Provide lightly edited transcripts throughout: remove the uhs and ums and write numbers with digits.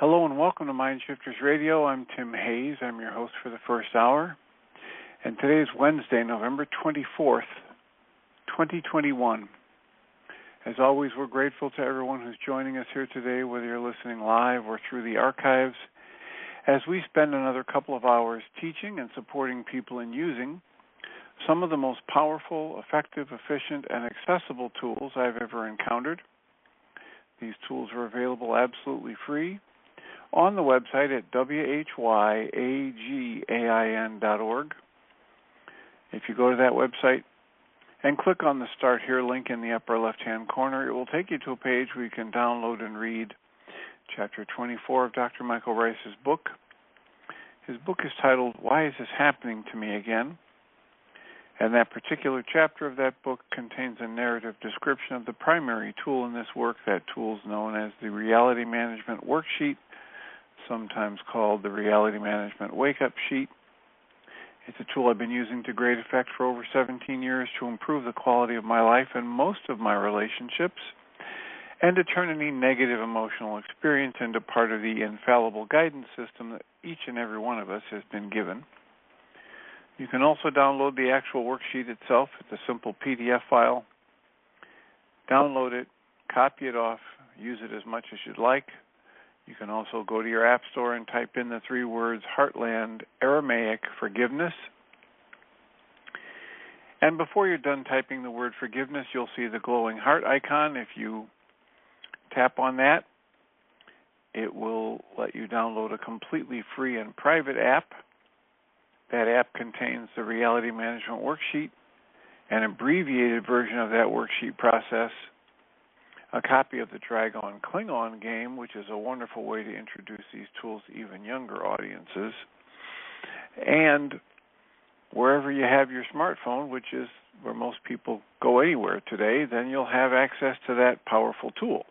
Hello and welcome to Mind Shifters Radio. I'm Tim Hayes. I'm your host for the first hour. And today is Wednesday, November 24th, 2021. As always, we're grateful to everyone who's joining us here today, whether you're listening live or through the archives, as we spend another couple of hours teaching and supporting people in using some of the most powerful, effective, efficient, and accessible tools I've ever encountered. These tools are available absolutely free on the website at whyagain.org. If you go to that website and click on the Start Here link in the upper left-hand corner, it will take you to a page where you can download and read Chapter 24 of Dr. Michael Rice's book. His book is titled, Why Is This Happening to Me Again? And that particular chapter of that book contains a narrative description of the primary tool in this work. That tool is known as the Reality Management Worksheet, sometimes called the Reality Management Wake-Up Sheet. It's a tool I've been using to great effect for over 17 years to improve the quality of my life and most of my relationships, and to turn any negative emotional experience into part of the infallible guidance system that each and every one of us has been given. You can also download the actual worksheet itself. It's a simple PDF file. Download it, copy it off, use it as much as you'd like. You can also go to your app store and type in the 3 words Heartland Aramaic Forgiveness. And before you're done typing the word forgiveness, you'll see the glowing heart icon. If you tap on that, it will let you download a completely free and private app. That app contains the Reality Management Worksheet, an abbreviated version of that worksheet process, a copy of the Dragon Klingon game, which is a wonderful way to introduce these tools to even younger audiences, and wherever you have your smartphone, which is where most people go anywhere today, then you'll have access to that powerful tool.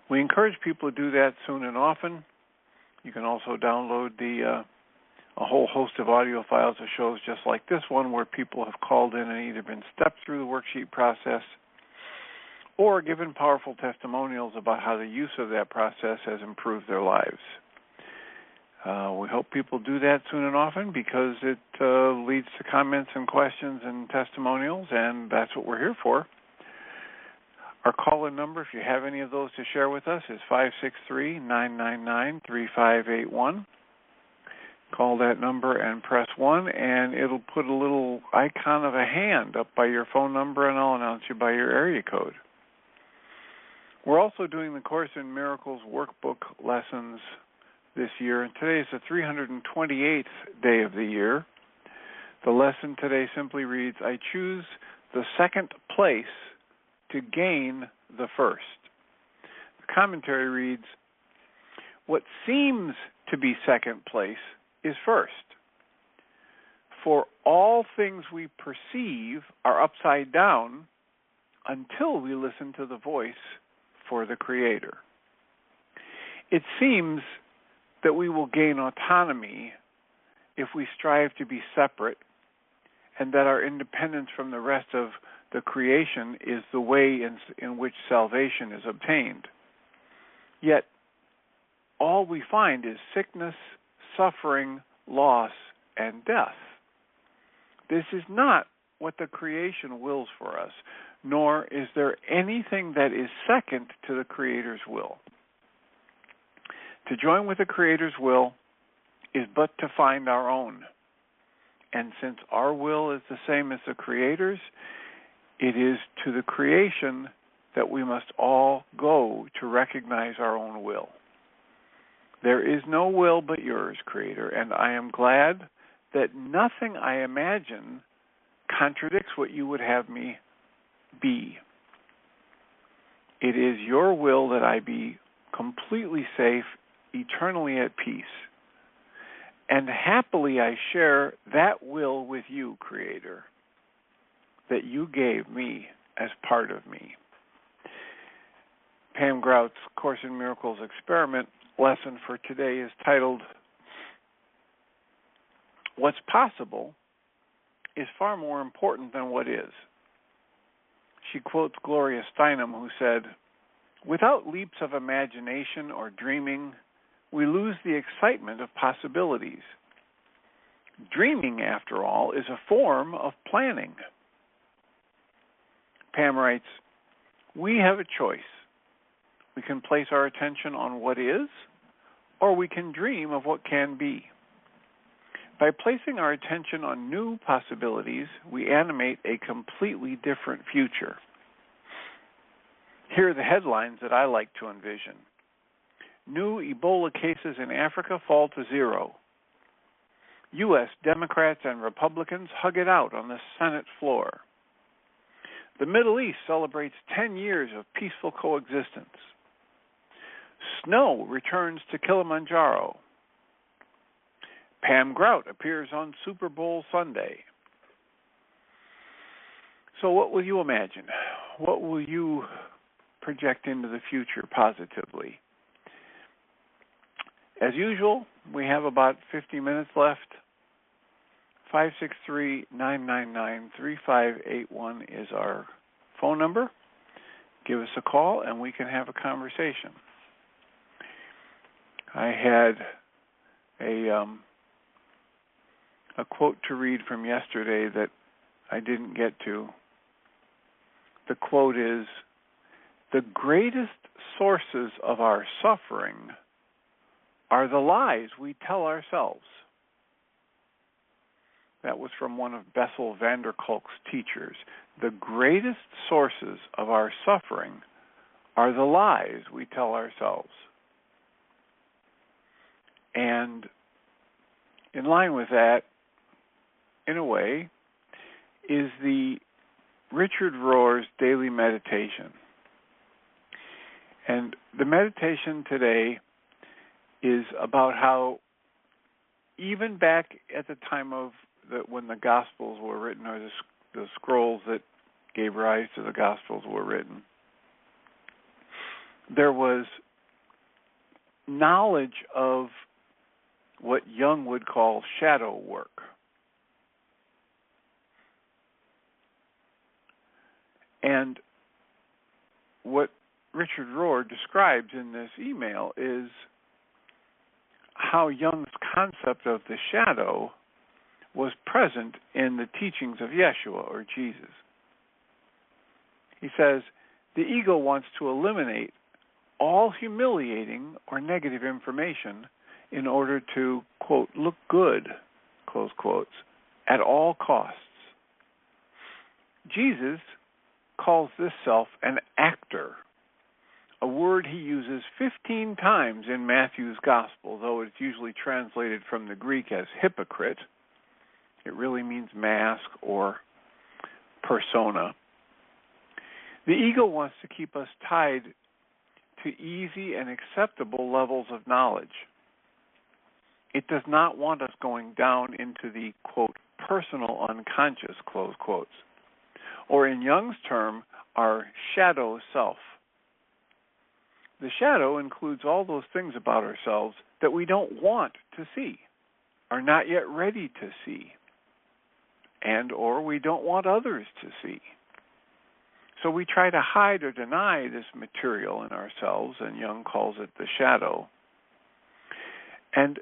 We encourage people to do that soon and often. You can also download a whole host of audio files of shows just like this one, where people have called in and either been stepped through the worksheet process or given powerful testimonials about how the use of that process has improved their lives. We hope people do that soon and often because it leads to comments and questions and testimonials, and that's what we're here for. Our call-in number, if you have any of those to share with us, is 563-999-3581. Call that number and press 1, and it'll put a little icon of a hand up by your phone number, and I'll announce you by your area code. We're also doing the Course in Miracles workbook lessons this year, and today is the 328th day of the year. The lesson today simply reads, I choose the second place to gain the first. The commentary reads, what seems to be second place is first. For all things we perceive are upside down until we listen to the voice for the Creator. It seems that we will gain autonomy if we strive to be separate, and that our independence from the rest of the creation is the way in which salvation is obtained. Yet, all we find is sickness, suffering, loss, and death. This is not what the creation wills for us, nor is there anything that is second to the Creator's will. To join with the Creator's will is but to find our own. And since our will is the same as the Creator's, it is to the creation that we must all go to recognize our own will. There is no will but yours, Creator, and I am glad that nothing I imagine contradicts what you would have me be. It is your will that I be completely safe, eternally at peace. And happily I share that will with you, Creator, that you gave me as part of me. Pam Grout's Course in Miracles experiment lesson for today is titled, What's Possible is Far More Important Than What Is. She quotes Gloria Steinem, who said, Without leaps of imagination or dreaming, we lose the excitement of possibilities. Dreaming, after all, is a form of planning. Pam writes, we have a choice. We can place our attention on what is, or we can dream of what can be. By placing our attention on new possibilities, we animate a completely different future. Here are the headlines that I like to envision. New Ebola cases in Africa fall to 0. U.S. Democrats and Republicans hug it out on the Senate floor. The Middle East celebrates 10 years of peaceful coexistence. Snow returns to Kilimanjaro. Pam Grout appears on Super Bowl Sunday. So what will you imagine? What will you project into the future positively? As usual, we have about 50 minutes left. 563-999-3581 is our phone number. Give us a call and we can have a conversation. I had a quote to read from yesterday that I didn't get to. The quote is, "The greatest sources of our suffering are the lies we tell ourselves." That was from one of Bessel van der Kolk's teachers. The greatest sources of our suffering are the lies we tell ourselves. And in line with that, in a way, is the Richard Rohr's daily meditation. And the meditation today is about how even back at the time of when the Gospels were written, or the scrolls that gave rise to the Gospels were written, there was knowledge of what Jung would call shadow work. And what Richard Rohr describes in this email is how Jung's concept of the shadow was present in the teachings of Yeshua, or Jesus. He says, the ego wants to eliminate all humiliating or negative information in order to, quote, look good, close quotes, at all costs. Jesus calls this self an actor, a word he uses 15 times in Matthew's Gospel, though it's usually translated from the Greek as hypocrite. It really means mask or persona. The ego wants to keep us tied to easy and acceptable levels of knowledge. It does not want us going down into the, quote, personal unconscious, close quotes, or in Jung's term, our shadow self. The shadow includes all those things about ourselves that we don't want to see, are not yet ready to see, and or we don't want others to see. So we try to hide or deny this material in ourselves, and Jung calls it the shadow. And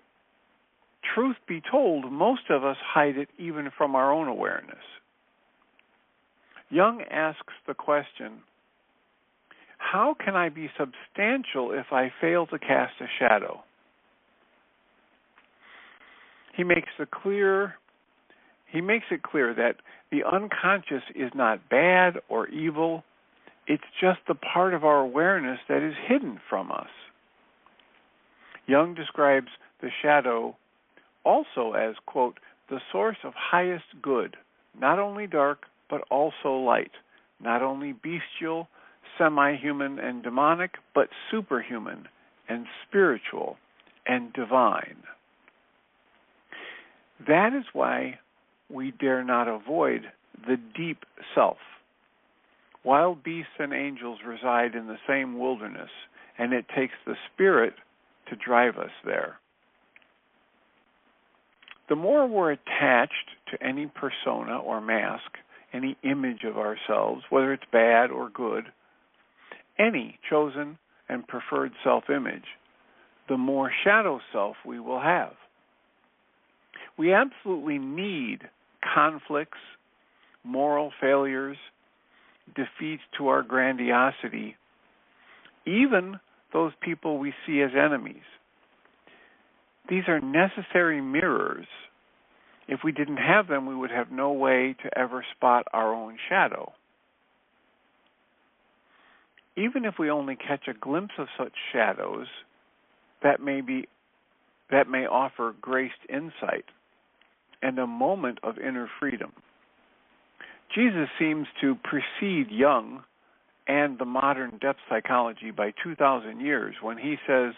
truth be told, most of us hide it even from our own awareness. Jung asks the question, how can I be substantial if I fail to cast a shadow? He makes it clear that the unconscious is not bad or evil. It's just the part of our awareness that is hidden from us. Jung describes the shadow also as, quote, the source of highest good, not only dark, but also light, not only bestial, semi-human, and demonic, but superhuman and spiritual and divine. That is why we dare not avoid the deep self. Wild beasts and angels reside in the same wilderness, and it takes the Spirit to drive us there. The more we're attached to any persona or mask, any image of ourselves, whether it's bad or good, any chosen and preferred self-image, the more shadow self we will have. We absolutely need conflicts, moral failures, defeats to our grandiosity, even those people we see as enemies. These are necessary mirrors. If we didn't have them, we would have no way to ever spot our own shadow. Even if we only catch a glimpse of such shadows, that may offer graced insight and a moment of inner freedom. Jesus seems to precede Jung and the modern depth psychology by 2,000 years when he says,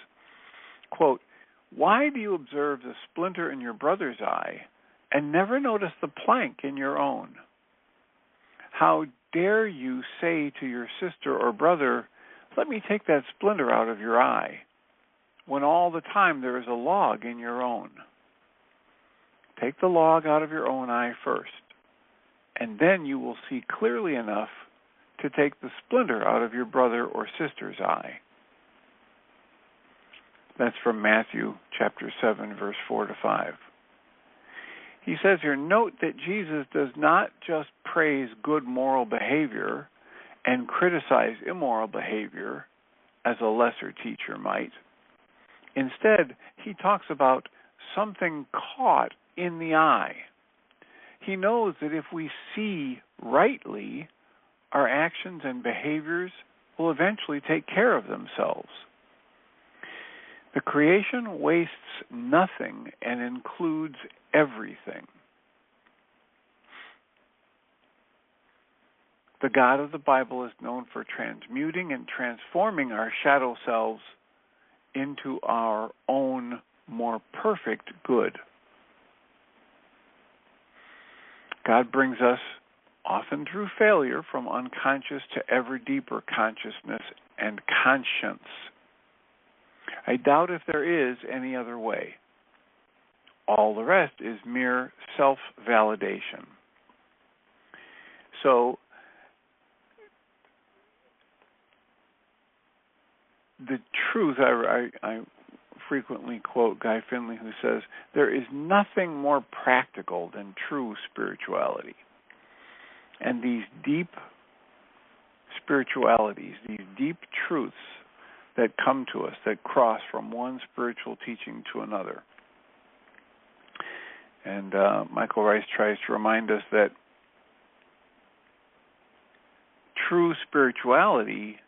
quote, "Why do you observe the splinter in your brother's eye and never notice the plank in your own? How dare you say to your sister or brother, 'Let me take that splinter out of your eye,' when all the time there is a log in your own? Take the log out of your own eye first, and then you will see clearly enough to take the splinter out of your brother or sister's eye." That's from Matthew chapter 7, verse 4-5. He says here, note that Jesus does not just praise good moral behavior and criticize immoral behavior as a lesser teacher might. Instead, he talks about something caught in the eye. He knows that if we see rightly, our actions and behaviors will eventually take care of themselves. The creation wastes nothing and includes everything. The God of the Bible is known for transmuting and transforming our shadow selves into our own more perfect good. God brings us, often through failure, from unconscious to ever deeper consciousness and conscience. I doubt if there is any other way. All the rest is mere self-validation. So, the truth, I frequently quote Guy Finley, who says, there is nothing more practical than true spirituality. And these deep spiritualities, these deep truths that come to us, that cross from one spiritual teaching to another. And Michael Rice tries to remind us that true spirituality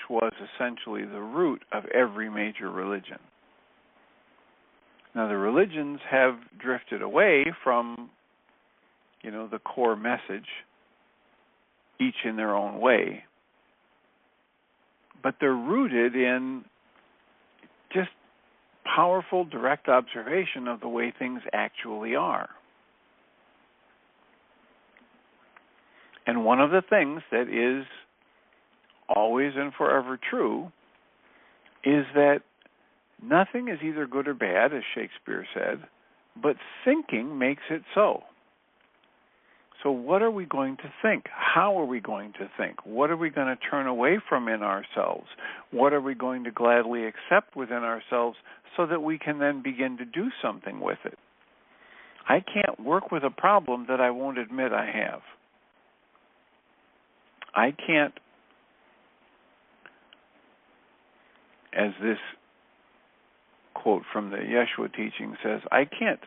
was essentially the root of every major religion. Now, the religions have drifted away from, the core message, each in their own way. But they're rooted in just powerful, direct observation of the way things actually are. And one of the things that is always and forever true is that nothing is either good or bad, as Shakespeare said, but thinking makes it so. So what are we going to think? How are we going to think? What are we going to turn away from in ourselves? What are we going to gladly accept within ourselves so that we can then begin to do something with it? I can't work with a problem that I won't admit I have. I can't, as this quote from the Yeshua teaching says, I can't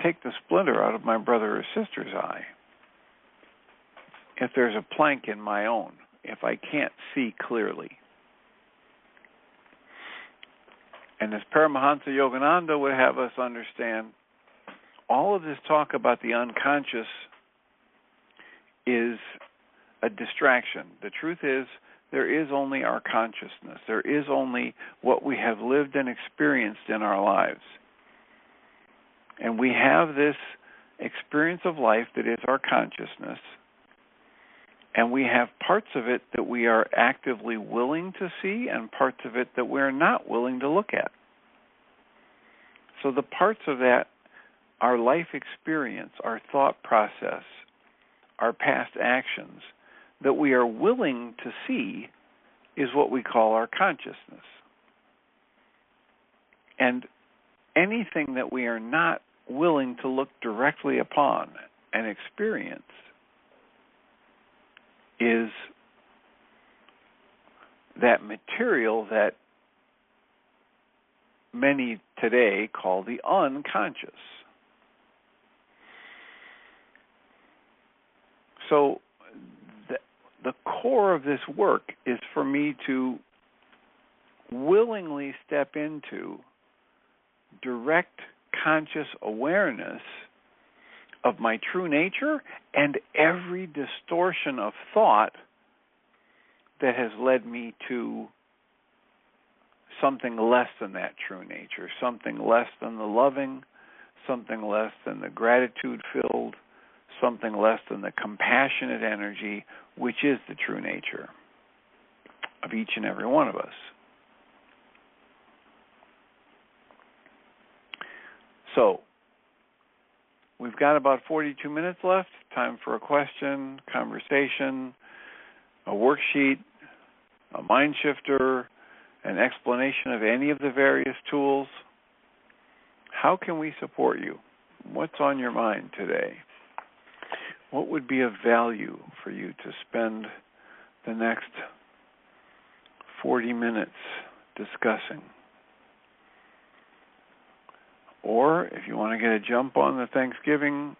take the splinter out of my brother or sister's eye if there's a plank in my own, if I can't see clearly. And as Paramahansa Yogananda would have us understand, all of this talk about the unconscious is a distraction. The truth is, there is only our consciousness. There is only what we have lived and experienced in our lives. And we have this experience of life that is our consciousness, and we have parts of it that we are actively willing to see and parts of it that we're not willing to look at. So the parts of that, our life experience, our thought process, our past actions, that we are willing to see is what we call our consciousness. And anything that we are not willing to look directly upon and experience is that material that many today call the unconscious. So the core of this work is for me to willingly step into direct conscious awareness of my true nature and every distortion of thought that has led me to something less than that true nature, something less than the loving, something less than the gratitude-filled, something less than the compassionate energy, which is the true nature of each and every one of us. So, we've got about 42 minutes left. Time for a question, conversation, a worksheet, a mind shifter, an explanation of any of the various tools. How can we support you? What's on your mind today? What would be of value for you to spend the next 40 minutes discussing? Or if you want to get a jump on the Thanksgiving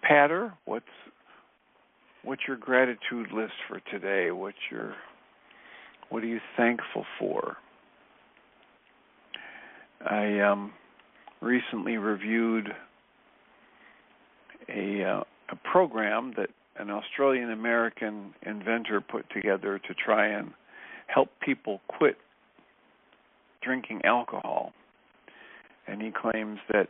patter, what's your gratitude list for today? What are you thankful for? I recently reviewed a program that an Australian-American inventor put together to try and help people quit drinking alcohol. And he claims that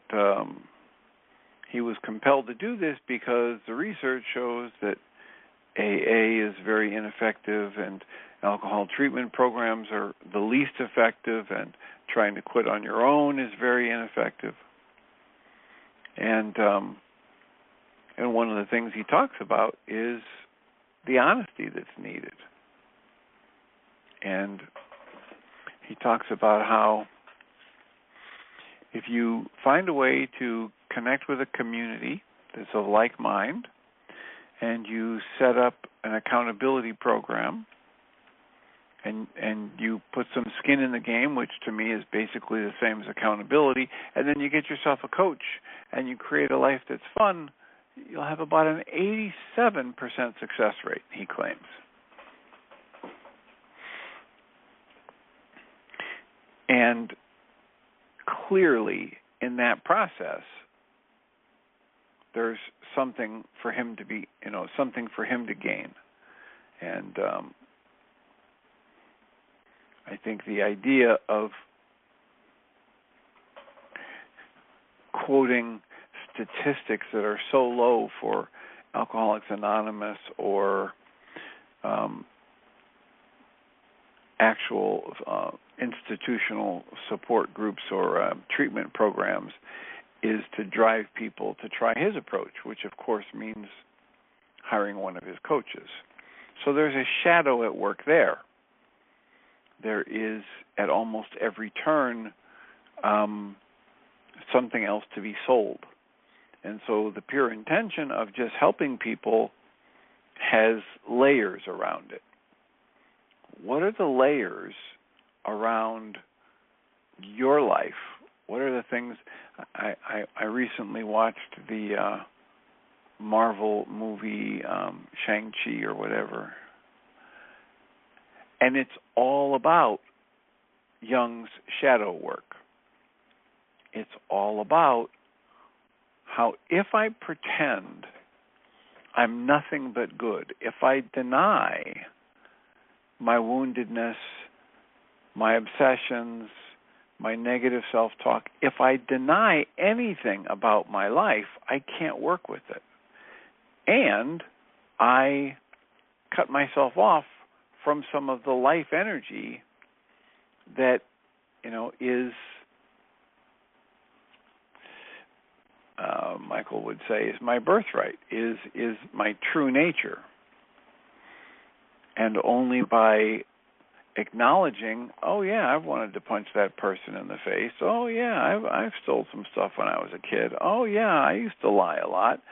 he was compelled to do this because the research shows that AA is very ineffective and alcohol treatment programs are the least effective, and trying to quit on your own is very ineffective. And one of the things he talks about is the honesty that's needed. And he talks about how if you find a way to connect with a community that's of like mind, and you set up an accountability program, and you put some skin in the game, which to me is basically the same as accountability, and then you get yourself a coach, and you create a life that's fun, you'll have about an 87% success rate, he claims. And clearly, in that process, there's something for him to be, something for him to gain. And I think the idea of quoting statistics that are so low for Alcoholics Anonymous or actual institutional support groups or treatment programs is to drive people to try his approach, which of course means hiring one of his coaches. So there's a shadow at work there. There is, at almost every turn, something else to be sold. And so the pure intention of just helping people has layers around it. What are the layers around your life? What are the things? I recently watched the Marvel movie Shang-Chi or whatever, and it's all about Jung's shadow work. It's all about how if I pretend I'm nothing but good, if I deny my woundedness, my obsessions, my negative self-talk, if I deny anything about my life, I can't work with it. And I cut myself off from some of the life energy that, is, Michael would say, is my birthright, is my true nature. And only by acknowledging, oh yeah, I've wanted to punch that person in the face. Oh yeah, I've stole some stuff when I was a kid. Oh yeah, I used to lie a lot.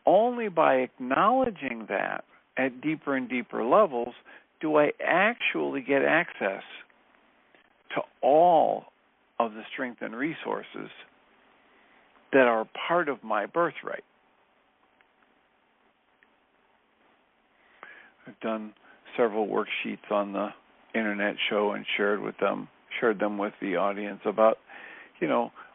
Only by acknowledging that at deeper and deeper levels do I actually get access to all of the strength and resources that are part of my birthright. I've done several worksheets on the internet show and shared them with the audience about,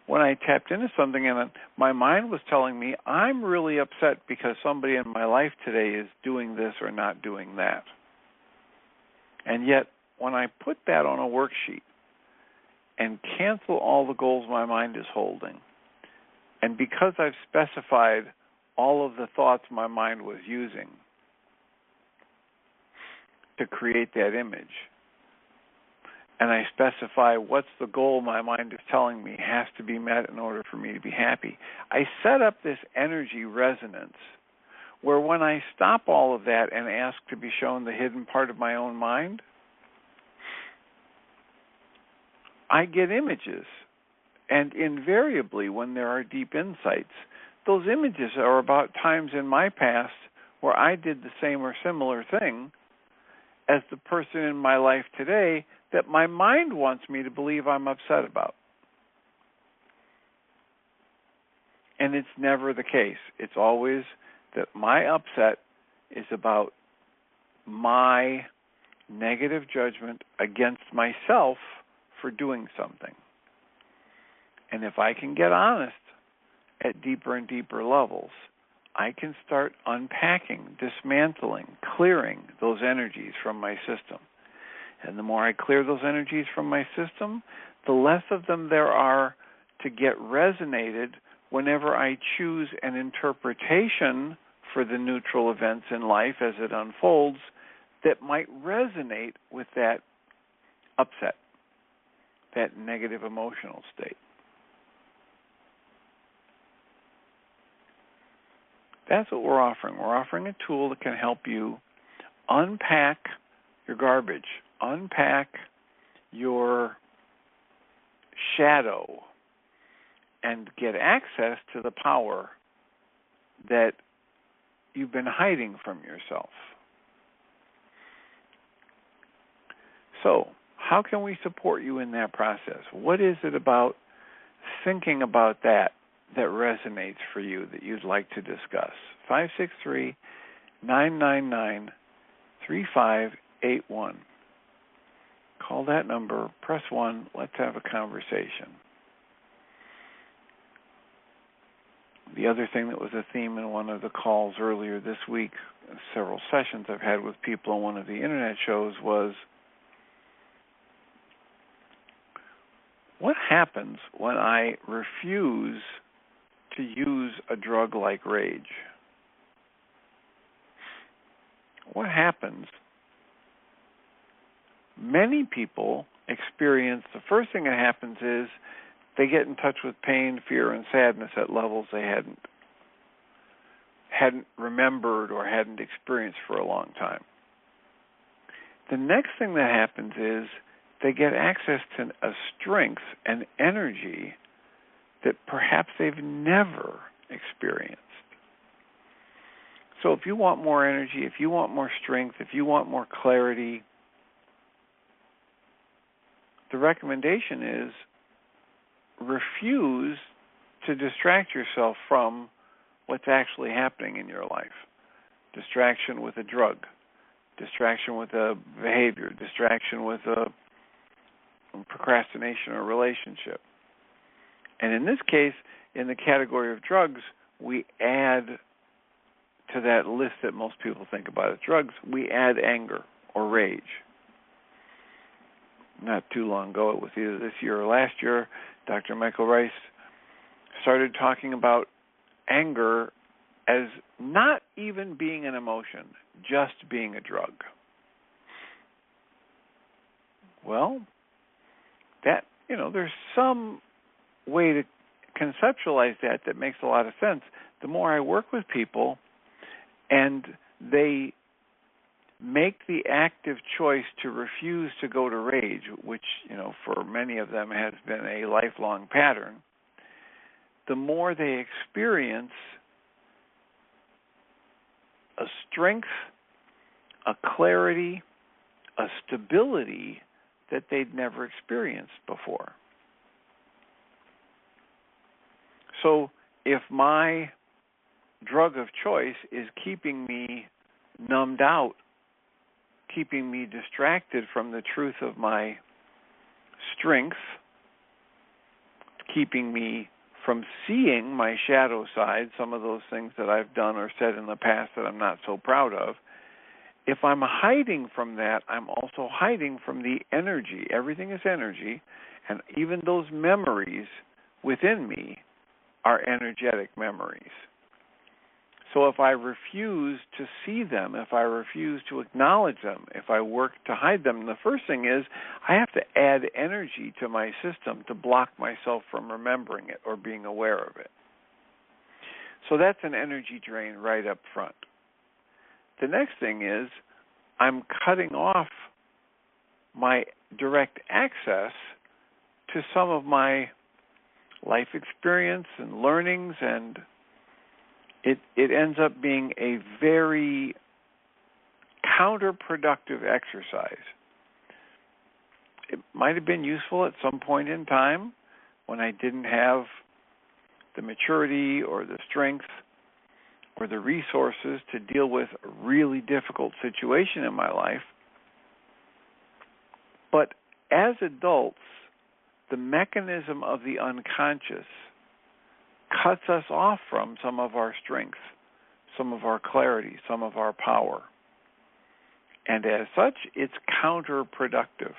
when I tapped into something and my mind was telling me I'm really upset because somebody in my life today is doing this or not doing that. And yet, when I put that on a worksheet and cancel all the goals my mind is holding, and because I've specified all of the thoughts my mind was using to create that image, and I specify what's the goal my mind is telling me has to be met in order for me to be happy, I set up this energy resonance where when I stop all of that and ask to be shown the hidden part of my own mind, I get images. And invariably, when there are deep insights, those images are about times in my past where I did the same or similar thing as the person in my life today that my mind wants me to believe I'm upset about. And it's never the case. It's always that my upset is about my negative judgment against myself for doing something. And if I can get honest at deeper and deeper levels, I can start unpacking, dismantling, clearing those energies from my system. And the more I clear those energies from my system, the less of them there are to get resonated whenever I choose an interpretation for the neutral events in life as it unfolds that might resonate with that upset, that negative emotional state. That's what we're offering. We're offering a tool that can help you unpack your garbage, unpack your shadow, and get access to the power that you've been hiding from yourself. So, how can we support you in that process? What is it about thinking about that resonates for you that you'd like to discuss? 563-999-3581. Call that number, press 1, let's have a conversation. The other thing that was a theme in one of the calls earlier this week, several sessions I've had with people on one of the internet shows, was what happens when I refuse to use a drug like rage? What happens? Many people experience, the first thing that happens is they get in touch with pain, fear, and sadness at levels they hadn't remembered or hadn't experienced for a long time. The next thing that happens is they get access to a strength and energy that perhaps they've never experienced. So if you want more energy, if you want more strength, if you want more clarity, the recommendation is refuse to distract yourself from what's actually happening in your life. Distraction with a drug, distraction with a behavior, distraction with a procrastination or relationship. And in this case, in the category of drugs, we add to that list that most people think about as drugs, we add anger or rage. Not too long ago, it was either this year or last year, Dr. Michael Rice started talking about anger as not even being an emotion, just being a drug. Well, that, there's some way to conceptualize that makes a lot of sense. The more I work with people and they make the active choice to refuse to go to rage, which, for many of them has been a lifelong pattern, the more they experience a strength, a clarity, a stability that they'd never experienced before. So if my drug of choice is keeping me numbed out, keeping me distracted from the truth of my strength, keeping me from seeing my shadow side, some of those things that I've done or said in the past that I'm not so proud of, if I'm hiding from that, I'm also hiding from the energy. Everything is energy, and even those memories within me are energetic memories. So if I refuse to see them, if I refuse to acknowledge them, if I work to hide them, the first thing is I have to add energy to my system to block myself from remembering it or being aware of it. So that's an energy drain right up front. The next thing is I'm cutting off my direct access to some of my life experience and learnings, and it ends up being a very counterproductive exercise. It might have been useful at some point in time when I didn't have the maturity or the strength or the resources to deal with a really difficult situation in my life. But as adults, the mechanism of the unconscious cuts us off from some of our strength, some of our clarity, some of our power. And as such, it's counterproductive.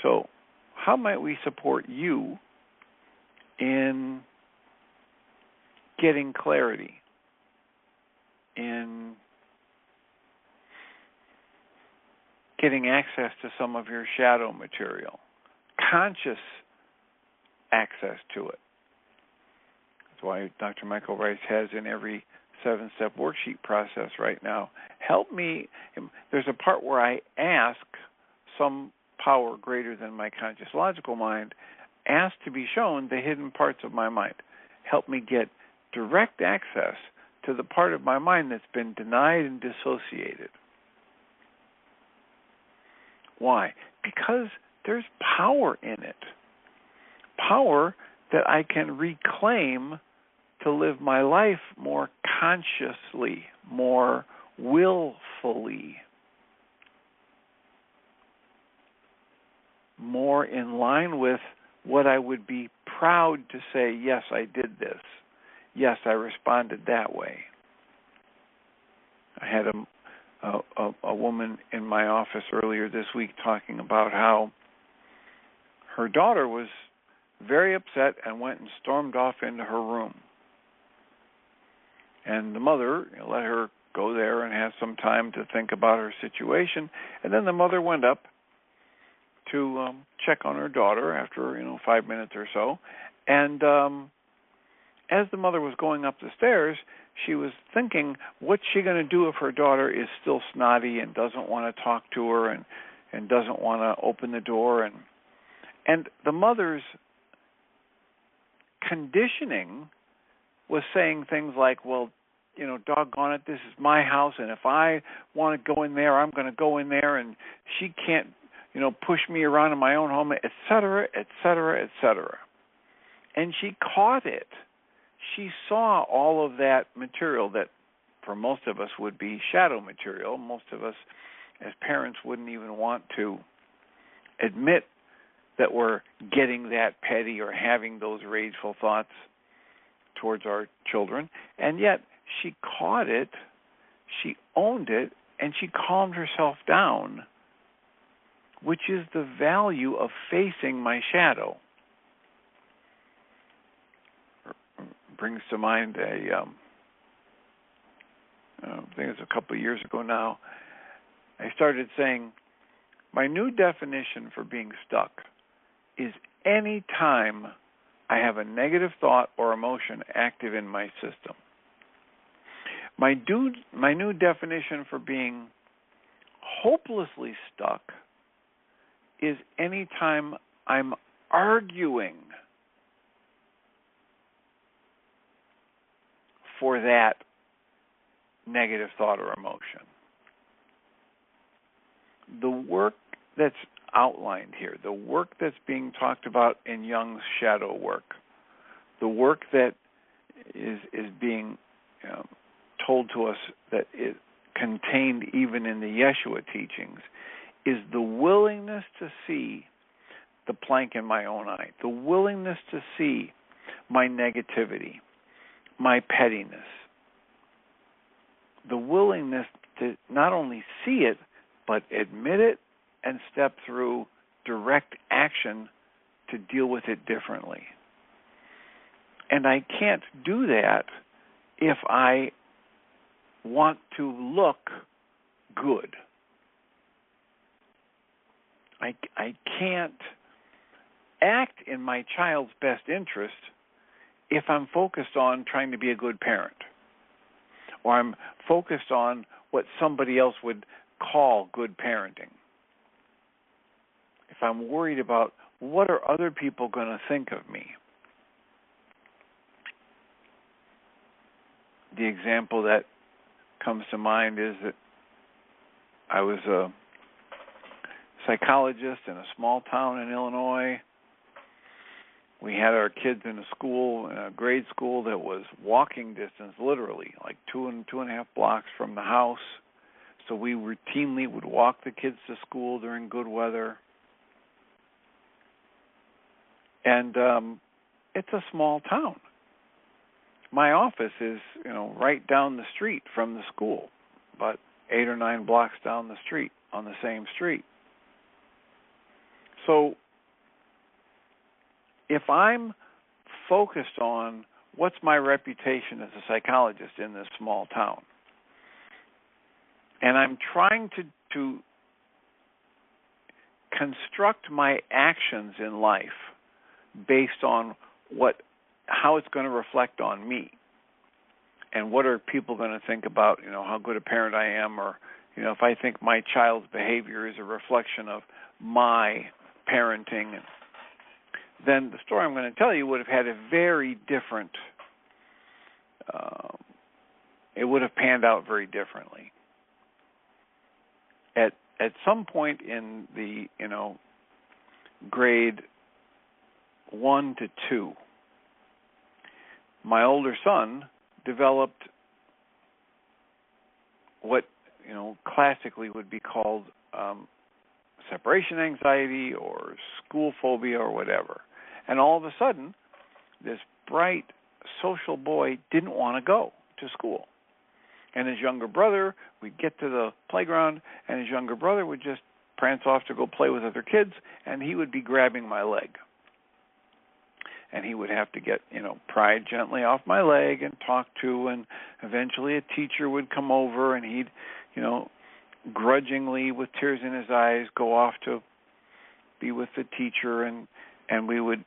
So, how might we support you in getting clarity, in getting access to some of your shadow material, conscious access to it? That's why Dr. Michael Rice has in every 7-step worksheet process right now, help me. There's a part where I ask some power greater than my conscious logical mind, ask to be shown the hidden parts of my mind. Help me get direct access to the part of my mind that's been denied and dissociated. Why? Because there's power in it. Power that I can reclaim to live my life more consciously, more willfully, more in line with what I would be proud to say, yes, I did this. Yes, I responded that way. I had a woman in my office earlier this week talking about how her daughter was very upset and went and stormed off into her room. And the mother let her go there and have some time to think about her situation. And then the mother went up to check on her daughter after 5 minutes or so. And as the mother was going up the stairs, she was thinking, what's she going to do if her daughter is still snotty and doesn't want to talk to her and doesn't want to open the door? And the mother's conditioning was saying things like, well, doggone it, this is my house, and if I want to go in there, I'm going to go in there, and she can't, push me around in my own home, et cetera, et cetera, et cetera. And she caught it. She saw all of that material that for most of us would be shadow material. Most of us as parents wouldn't even want to admit that we're getting that petty or having those rageful thoughts towards our children. And yet she caught it, she owned it, and she calmed herself down, which is the value of facing my shadow. Brings to mind I think it's a couple of years ago now, I started saying, my new definition for being stuck is any time I have a negative thought or emotion active in my system. My new definition for being hopelessly stuck is anytime I'm arguing for that negative thought or emotion. The work that's outlined here, the work that's being talked about in Jung's shadow work, the work that is being told to us that is contained even in the Yeshua teachings, is the willingness to see the plank in my own eye, the willingness to see my negativity, my pettiness, the willingness to not only see it, but admit it and step through direct action to deal with it differently. And I can't do that if I want to look good. I can't act in my child's best interest if I'm focused on trying to be a good parent, or I'm focused on what somebody else would call good parenting. If I'm worried about what are other people going to think of me. The example that comes to mind is that I was a psychologist in a small town in Illinois. We had our kids in a grade school that was walking distance, literally, like 2.5 blocks from the house. So we routinely would walk the kids to school during good weather. And it's a small town. My office is, right down the street from the school, but 8 or 9 blocks down the street on the same street. So if I'm focused on what's my reputation as a psychologist in this small town, and I'm trying to construct my actions in life based on how it's going to reflect on me, and what are people going to think about, how good a parent I am, or, if I think my child's behavior is a reflection of my parenting, then the story I'm going to tell you would have had a very different, it would have panned out very differently. At some point in the, grade 1 to 2, my older son developed what, classically would be called separation anxiety or school phobia or whatever. And all of a sudden, this bright social boy didn't want to go to school. And his younger brother, we'd get to the playground, and his younger brother would just prance off to go play with other kids, and he would be grabbing my leg. And he would have to get, pried gently off my leg and talk to, and eventually a teacher would come over, and he'd, grudgingly, with tears in his eyes, go off to be with the teacher, and we would,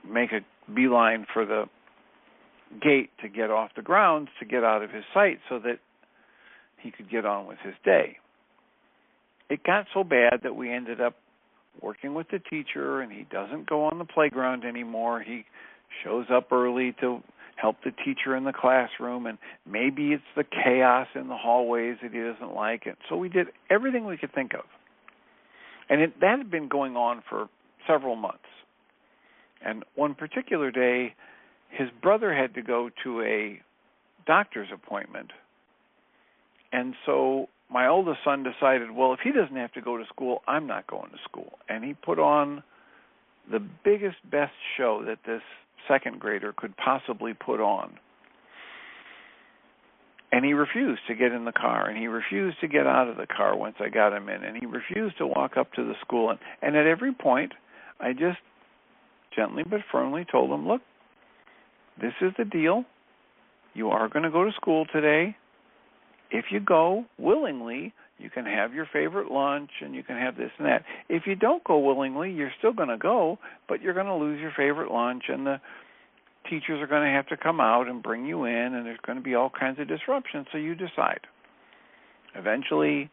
make a beeline for the gate to get off the grounds, to get out of his sight so that he could get on with his day. It got so bad that we ended up working with the teacher, and he doesn't go on the playground anymore. He shows up early to help the teacher in the classroom, and maybe it's the chaos in the hallways that he doesn't like. And so we did everything we could think of. And that had been going on for several months. And one particular day, his brother had to go to a doctor's appointment. And so my oldest son decided, well, if he doesn't have to go to school, I'm not going to school. And he put on the biggest, best show that this second grader could possibly put on. And he refused to get in the car, and he refused to get out of the car once I got him in, and he refused to walk up to the school. And at every point, I just gently but firmly told him, look, this is the deal. You are going to go to school today. If you go willingly, you can have your favorite lunch and you can have this and that. If you don't go willingly, you're still going to go, but you're going to lose your favorite lunch and the teachers are going to have to come out and bring you in, and there's going to be all kinds of disruptions, so you decide. Eventually,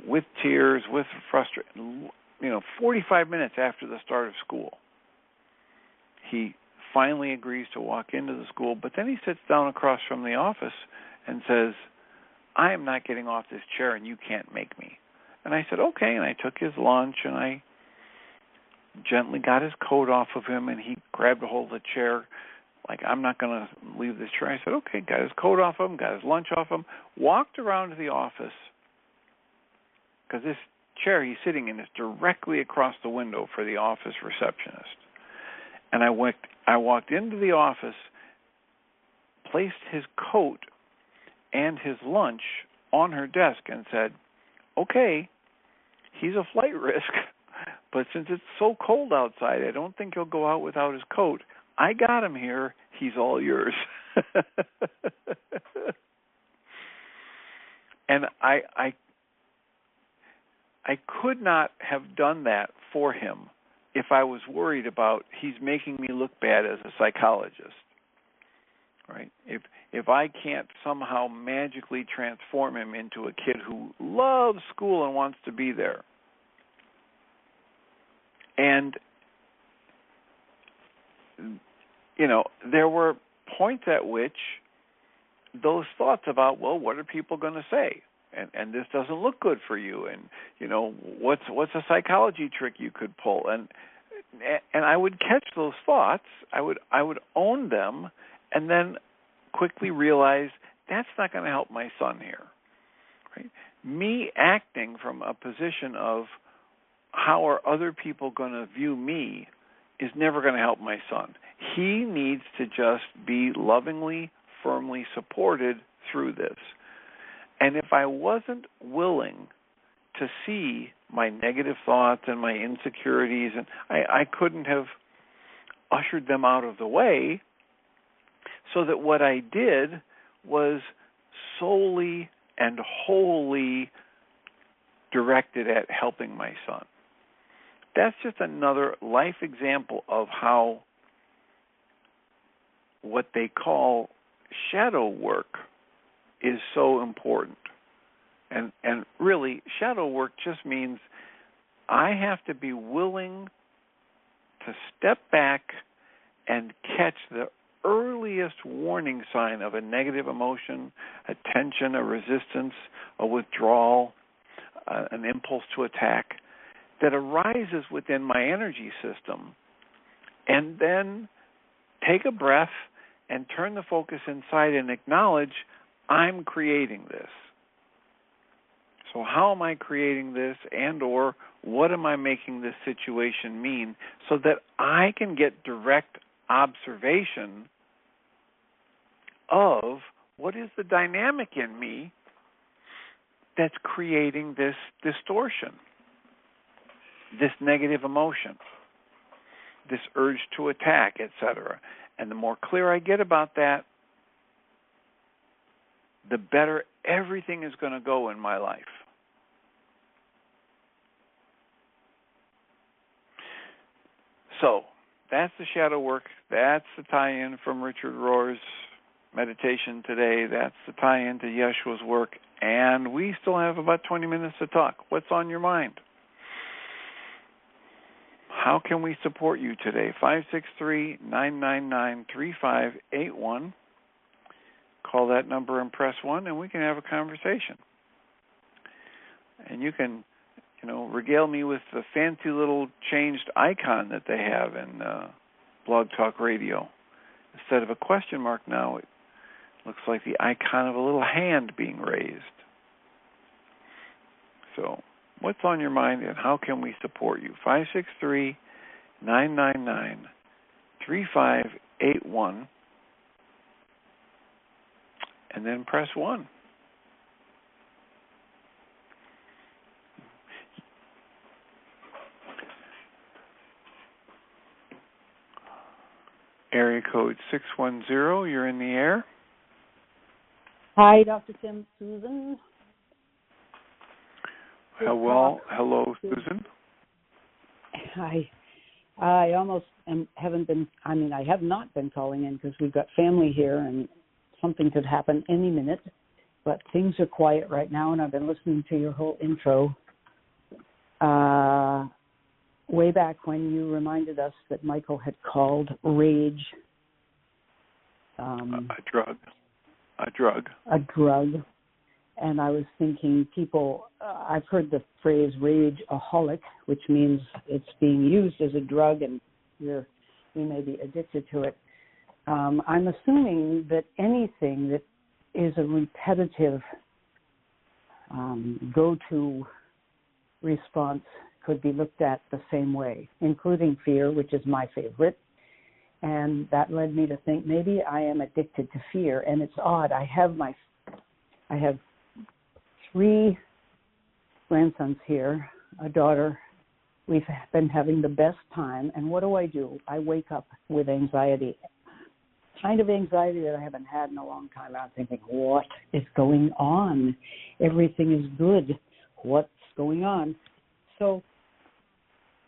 with tears, with frustration, 45 minutes after the start of school, he finally agrees to walk into the school, but then he sits down across from the office and says, I am not getting off this chair and you can't make me. And I said, okay, and I took his lunch and I gently got his coat off of him, and he grabbed a hold of the chair like, I'm not going to leave this chair. I said, okay, got his coat off him, got his lunch off him, walked around to the office, because this chair he's sitting in is directly across the window for the office receptionist. And I walked into the office, placed his coat and his lunch on her desk and said, okay, he's a flight risk, but since it's so cold outside, I don't think he'll go out without his coat. I got him here. He's all yours. And I could not have done that for him if I was worried about he's making me look bad as a psychologist, right? If I can't somehow magically transform him into a kid who loves school and wants to be there. And, there were points at which those thoughts about, well, what are people going to say? And this doesn't look good for you. And, what's a psychology trick you could pull? And I would catch those thoughts. I would own them, and then quickly realize that's not going to help my son here. Right? Me acting from a position of how are other people going to view me is never going to help my son. He needs to just be lovingly, firmly supported through this. And if I wasn't willing to see my negative thoughts and my insecurities, and I couldn't have ushered them out of the way, so that what I did was solely and wholly directed at helping my son. That's just another life example of how what they call shadow work is so important. And really, shadow work just means I have to be willing to step back and catch the earliest warning sign of a negative emotion, a tension, a resistance, a withdrawal, an impulse to attack that arises within my energy system, and then take a breath and turn the focus inside and acknowledge I'm creating this. So how am I creating this, and or what am I making this situation mean, so that I can get direct observation of what is the dynamic in me that's creating this distortion, this negative emotion, this urge to attack, etc. And the more clear I get about that, the better everything is going to go in my life. So that's the shadow work. That's the tie-in from Richard Rohr's meditation today. That's the tie-in to Yeshua's work. And we still have about 20 minutes to talk. What's on your mind? How can we support you today? 563-999-3581. Call that number and press 1, and we can have a conversation. And you can, regale me with the fancy little changed icon that they have in Blog Talk Radio. Instead of a question mark now, it looks like the icon of a little hand being raised. So, what's on your mind, and how can we support you? 563-999-3581, and then press 1. Area code 610, you're in the air. Hi, Dr. Tim. Susan. Hello, Susan. Hi. I have not been calling in because we've got family here and something could happen any minute. But things are quiet right now, and I've been listening to your whole intro. Way back when you reminded us that Michael had called rage a drug. A drug. And I was thinking I've heard the phrase rageaholic, which means it's being used as a drug and we may be addicted to it. I'm assuming that anything that is a repetitive go-to response could be looked at the same way, including fear, which is my favorite. And that led me to think maybe I am addicted to fear. And it's odd. I have 3 grandsons here, a daughter. We've been having the best time. And what do? I wake up with anxiety, kind of anxiety that I haven't had in a long time. I'm thinking, what is going on? Everything is good. What's going on? So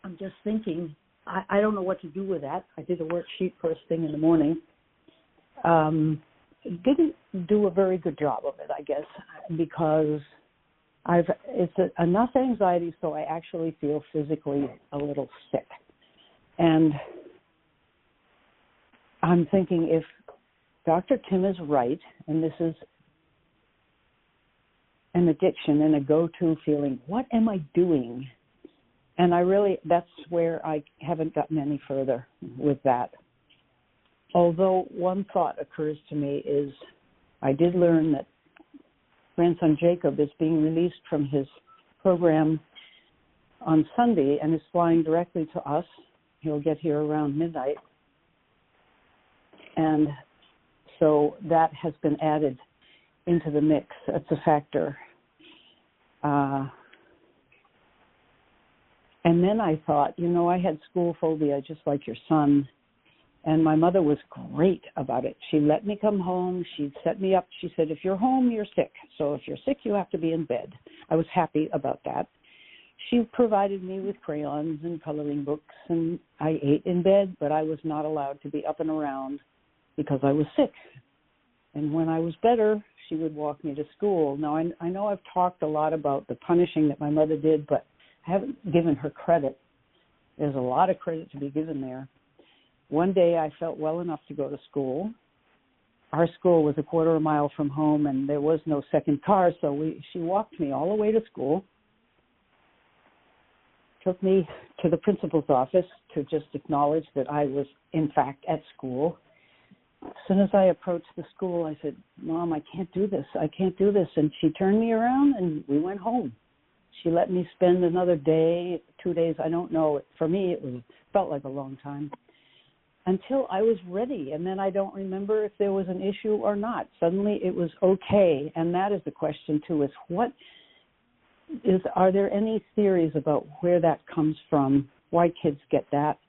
I'm just thinking, I don't know what to do with that. I did a worksheet first thing in the morning. Didn't do a very good job of it, I guess, because it's enough anxiety so I actually feel physically a little sick. And I'm thinking if Dr. Tim is right, and this is an addiction and a go-to feeling, what am I doing? And that's where I haven't gotten any further with that. Although one thought occurs to me is I did learn that grandson Jacob is being released from his program on Sunday and is flying directly to us. He'll get here around midnight. And so that has been added into the mix. That's a factor. And then I thought, I had school phobia just like your son. And my mother was great about it. She let me come home. She'd set me up. She said, if you're home, you're sick. So if you're sick, you have to be in bed. I was happy about that. She provided me with crayons and coloring books, and I ate in bed, but I was not allowed to be up and around because I was sick. And when I was better, she would walk me to school. Now, I know I've talked a lot about the punishing that my mother did, but I haven't given her credit. There's a lot of credit to be given there. One day I felt well enough to go to school. Our school was a quarter of a mile from home, and there was no second car, so she walked me all the way to school, took me to the principal's office to just acknowledge that I was, in fact, at school. As soon as I approached the school, I said, Mom, I can't do this. I can't do this. And she turned me around, and we went home. She let me spend another day, 2 days, I don't know. For me, felt like a long time, until I was ready. And then I don't remember if there was an issue or not. Suddenly it was okay. And that is the question, too, is are there any theories about where that comes from, why kids get that?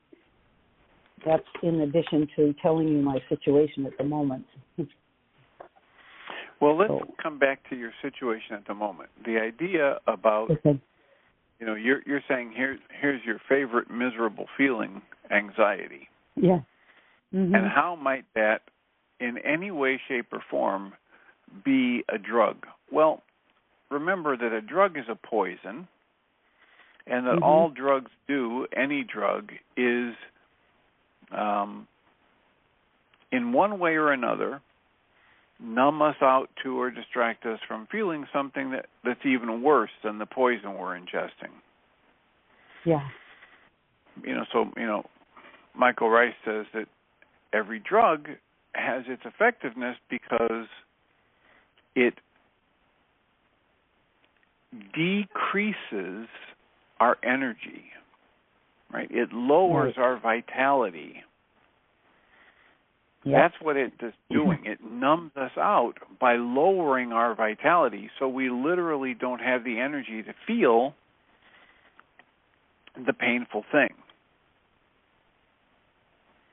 That's in addition to telling you my situation at the moment. Well, let's come back to your situation at the moment. The idea about, you're saying here's your favorite miserable feeling, anxiety. Yeah. Mm-hmm. And how might that, in any way, shape, or form, be a drug? Well, remember that a drug is a poison, and that all drugs do, any drug, is, in one way or another, numb us out to or distract us from feeling something that's even worse than the poison we're ingesting. Yeah. Michael Rice says that every drug has its effectiveness because it decreases our energy, right? It lowers our vitality. Yep. That's what it is doing. It numbs us out by lowering our vitality, so we literally don't have the energy to feel the painful thing.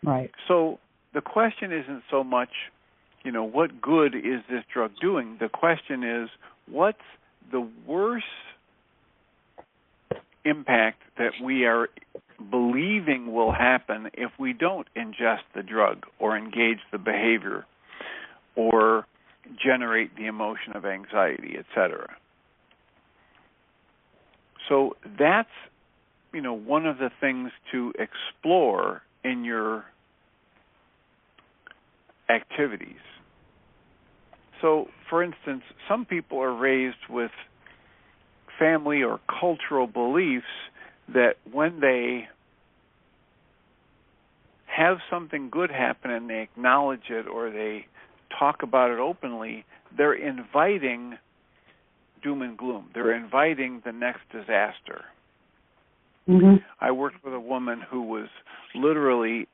Right. So the question isn't so much, what good is this drug doing? The question is, what's the worst impact that we are believing will happen if we don't ingest the drug or engage the behavior or generate the emotion of anxiety, etc. So that's, one of the things to explore in your activities. So, for instance, some people are raised with family or cultural beliefs that when they have something good happen and they acknowledge it or they talk about it openly, they're inviting doom and gloom. They're inviting the next disaster. Mm-hmm. I worked with a woman who was literally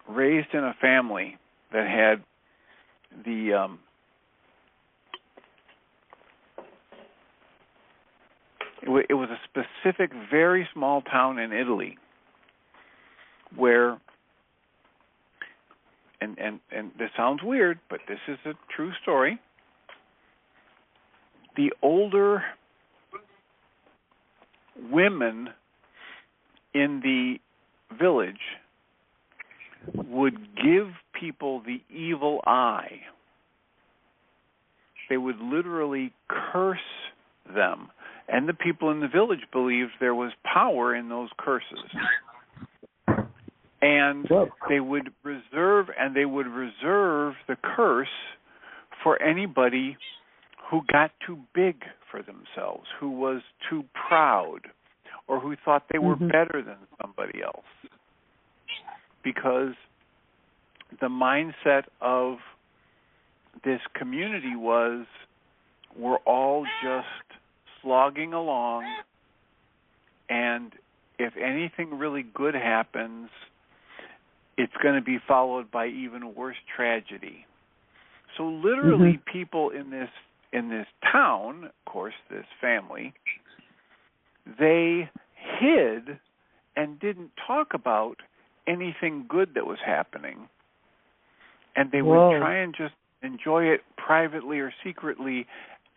raised in a family that had it was a specific, very small town in Italy where, and this sounds weird, but this is a true story, the older women in the village would give people the evil eye. They would literally curse them. And the people in the village believed there was power in those curses. And they would reserve the curse for anybody who got too big for themselves, who was too proud, or who thought they were better than somebody else. Because the mindset of this community was, we're all just slogging along, and if anything really good happens, it's going to be followed by even worse tragedy. So literally, people in this town, of course, this family, they hid and didn't talk about anything good that was happening, and they would try and just enjoy it privately or secretly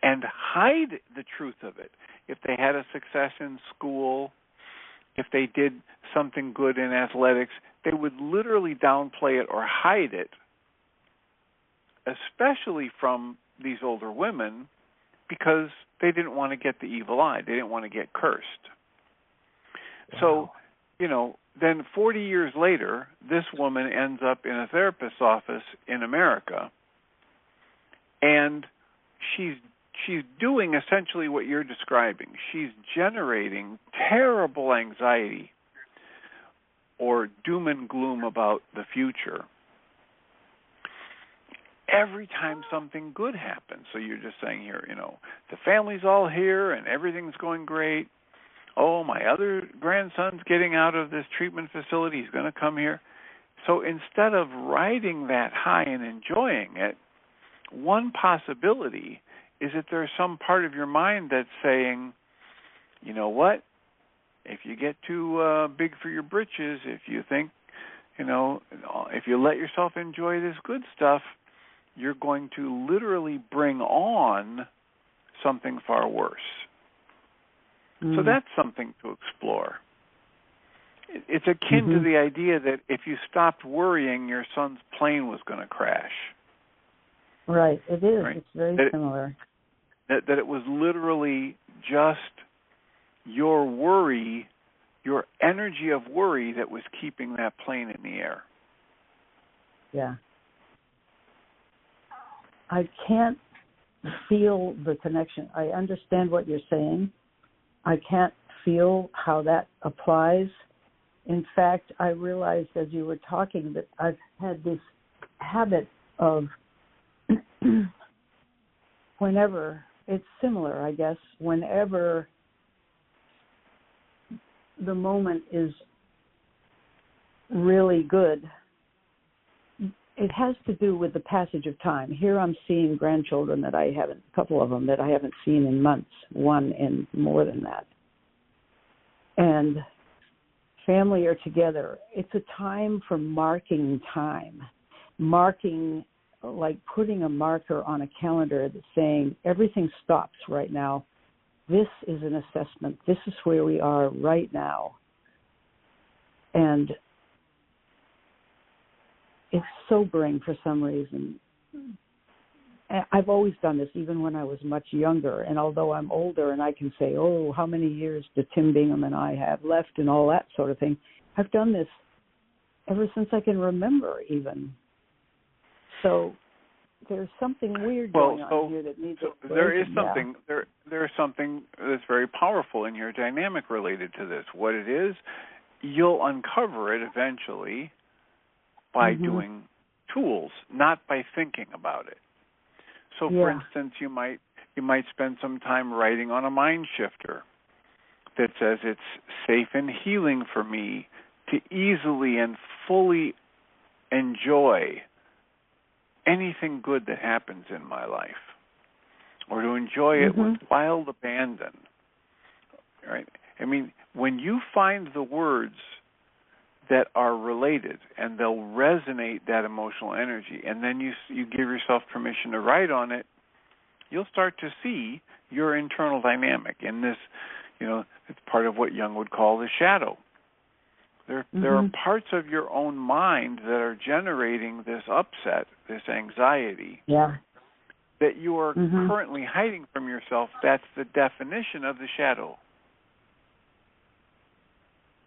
and hide the truth of it. If they had a success in school, if they did something good in athletics, they would literally downplay it or hide it, especially from these older women, because they didn't want to get the evil eye. They didn't want to get cursed. Wow. So, then 40 years later, this woman ends up in a therapist's office in America, and she's doing essentially what you're describing. She's generating terrible anxiety or doom and gloom about the future every time something good happens. So you're just saying here, the family's all here and everything's going great. Oh, my other grandson's getting out of this treatment facility. He's going to come here. So instead of riding that high and enjoying it, one possibility is that there's some part of your mind that's saying, you know what, if you get too big for your britches, if you think, if you let yourself enjoy this good stuff, you're going to literally bring on something far worse. So that's something to explore. It's akin to the idea that if you stopped worrying, your son's plane was going to crash. Right, it is. Right? It's very similar. That it was literally just your worry, your energy of worry that was keeping that plane in the air. Yeah. I can't feel the connection. I understand what you're saying. I can't feel how that applies. In fact, I realized as you were talking that I've had this habit of whenever, it's similar, I guess, whenever the moment is really good, it has to do with the passage of time. Here I'm seeing grandchildren that a couple of them that I haven't seen in months, one in more than that. And family are together. It's a time for marking time. Marking, like putting a marker on a calendar that's saying everything stops right now. This is an assessment. This is where we are right now. And it's sobering for some reason. I've always done this, even when I was much younger. And although I'm older and I can say, oh, how many years do Tim Bingham and I have left and all that sort of thing, I've done this ever since I can remember even. So there's something weird going on here that needs there is something there is something that's very powerful in your dynamic related to this. What it is, you'll uncover it eventually by doing tools, not by thinking about it. So, for instance, you might spend some time writing on a mind shifter that says it's safe and healing for me to easily and fully enjoy anything good that happens in my life, or to enjoy it with wild abandon. Right? I mean, when you find the words that are related and they'll resonate that emotional energy, and then you give yourself permission to write on it, you'll start to see your internal dynamic in this. It's part of what Jung would call the shadow. There are parts of your own mind that are generating this upset, this anxiety, that you are currently hiding from yourself. That's the definition of the shadow.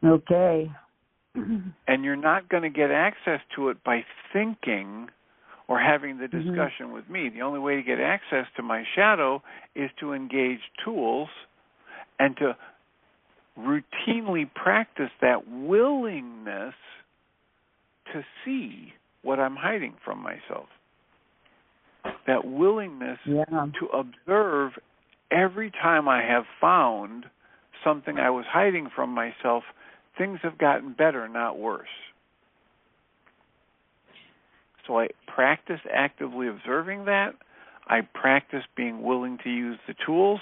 Okay. And you're not going to get access to it by thinking or having the discussion with me. The only way to get access to my shadow is to engage tools and to routinely practice that willingness to see what I'm hiding from myself. That willingness to observe every time I have found something I was hiding from myself, things have gotten better, not worse. So I practice actively observing that. I practice being willing to use the tools.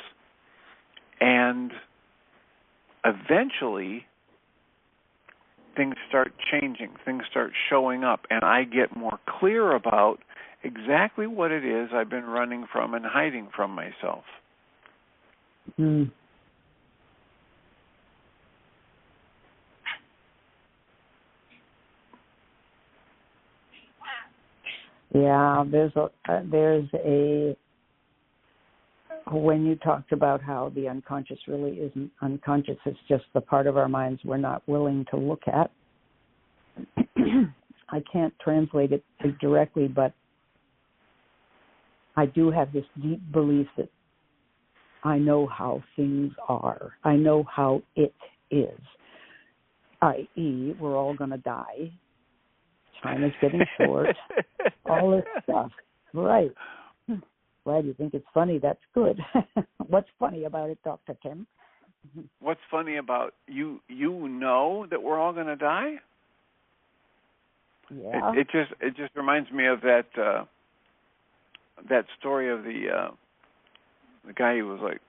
And eventually, things start changing. Things start showing up. And I get more clear about exactly what it is I've been running from and hiding from myself. Yeah, there's a when you talked about how the unconscious really isn't unconscious, it's just the part of our minds we're not willing to look at. I can't translate it directly, but I do have this deep belief that I know how things are. I know how it is, i.e., we're all going to die. Time is getting short. All this stuff. Right. Glad you think it's funny. That's good. What's funny about it, Dr. Tim? What's funny about you know that we're all going to die? Yeah. It just reminds me of that story of the guy who was like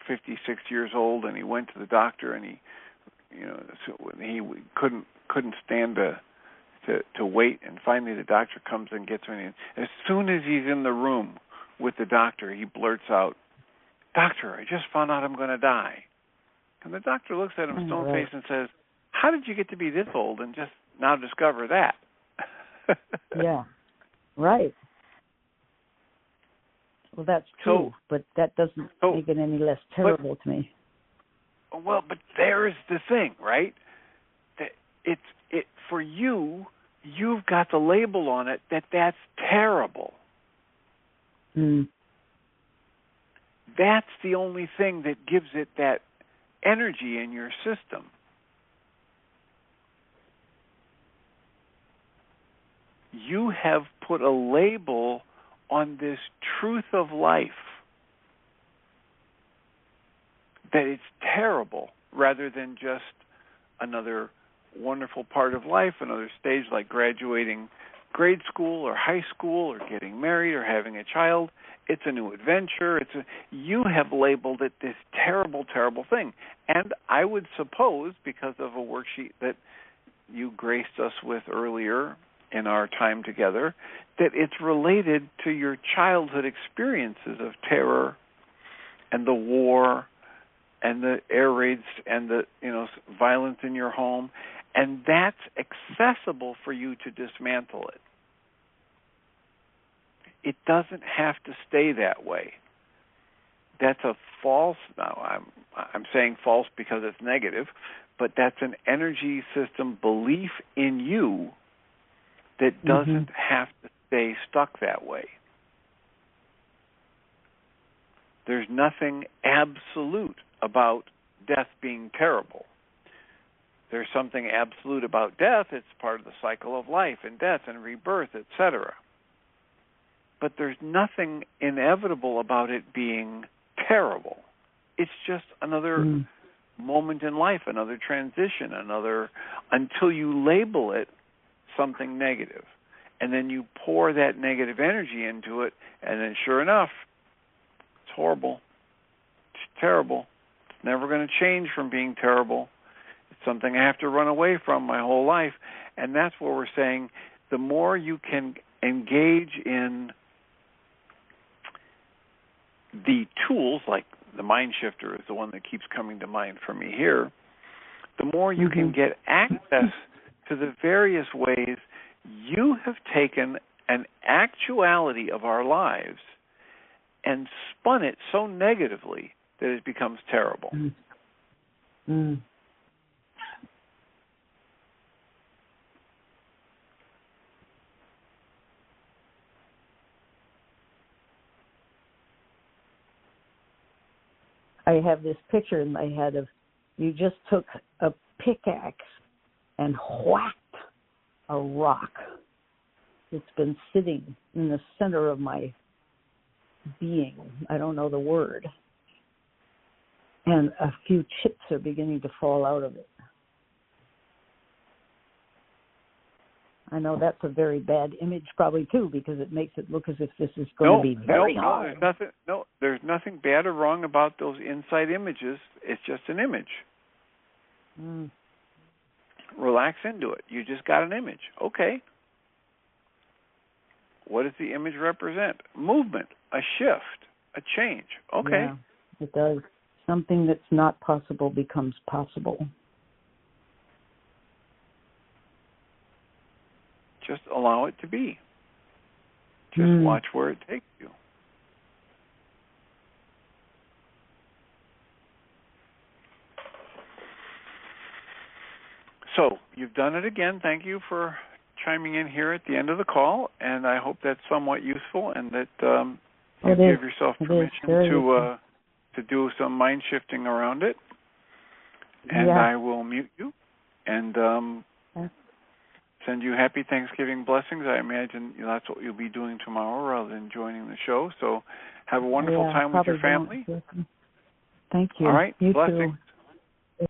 56 years old, and he went to the doctor, and he couldn't stand to wait, and finally the doctor comes and gets him, and as soon as he's in the room with the doctor, he blurts out, "Doctor, I just found out I'm going to die." And the doctor looks at him stone-faced and says, "How did you get to be this old and just now discover that?" Yeah, right. Well, that's true, but that doesn't make it any less terrible to me. Well, but there's the thing, right? That it for you. You've got the label on it that's terrible. That's the only thing that gives it that energy in your system. You have put a label on this truth of life that it's terrible, rather than just another wonderful part of life, another stage like graduating grade school or high school or getting married or having a child. It's a new adventure. You have labeled it this terrible, terrible thing. And I would suppose, because of a worksheet that you graced us with earlier in our time together, that it's related to your childhood experiences of terror and the war and the air raids and the violence in your home. And that's accessible for you to dismantle it. It doesn't have to stay that way. That's a false, now I'm saying false because it's negative, but that's an energy system belief in you that doesn't have to stay stuck that way. There's nothing absolute about death being terrible. There's something absolute about death. It's part of the cycle of life and death and rebirth, etc. But there's nothing inevitable about it being terrible. It's just another moment in life, another transition, until you label it something negative. And then you pour that negative energy into it, and then sure enough, it's horrible. It's terrible. It's never going to change from being terrible. It's something I have to run away from my whole life. And that's what we're saying. The more you can engage in the tools, like the mind shifter is the one that keeps coming to mind for me here, the more you can get access to the various ways you have taken an actuality of our lives and spun it so negatively that it becomes terrible. I have this picture in my head of you just took a pickaxe and whacked a rock that's been sitting in the center of my being. I don't know the word. And a few chips are beginning to fall out of it. I know that's a very bad image probably too, because it makes it look as if this is going to be very hard. There's nothing bad or wrong about those inside images. It's just an image. Relax into it. You just got an image. Okay. What does the image represent? Movement, a shift, a change. Okay. Yeah, it does. Something that's not possible becomes possible. Just allow it to be. Just watch where it takes you. So, you've done it again. Thank you for chiming in here at the end of the call, and I hope that's somewhat useful and that you give yourself permission to do some mind shifting around it. And I will mute you and send you happy Thanksgiving blessings. I imagine that's what you'll be doing tomorrow rather than joining the show. So have a wonderful time with your family. Thank you. All right, you blessings. Too.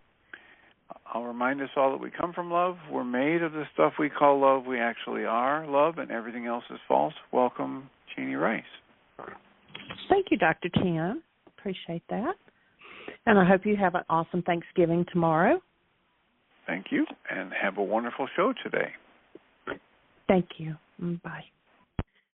I'll remind us all that we come from love. We're made of the stuff we call love. We actually are love, and everything else is false. Welcome, Jeannie Rice. Thank you, Dr. Tim. Appreciate that. And I hope you have an awesome Thanksgiving tomorrow. Thank you, and have a wonderful show today. Thank you. Bye.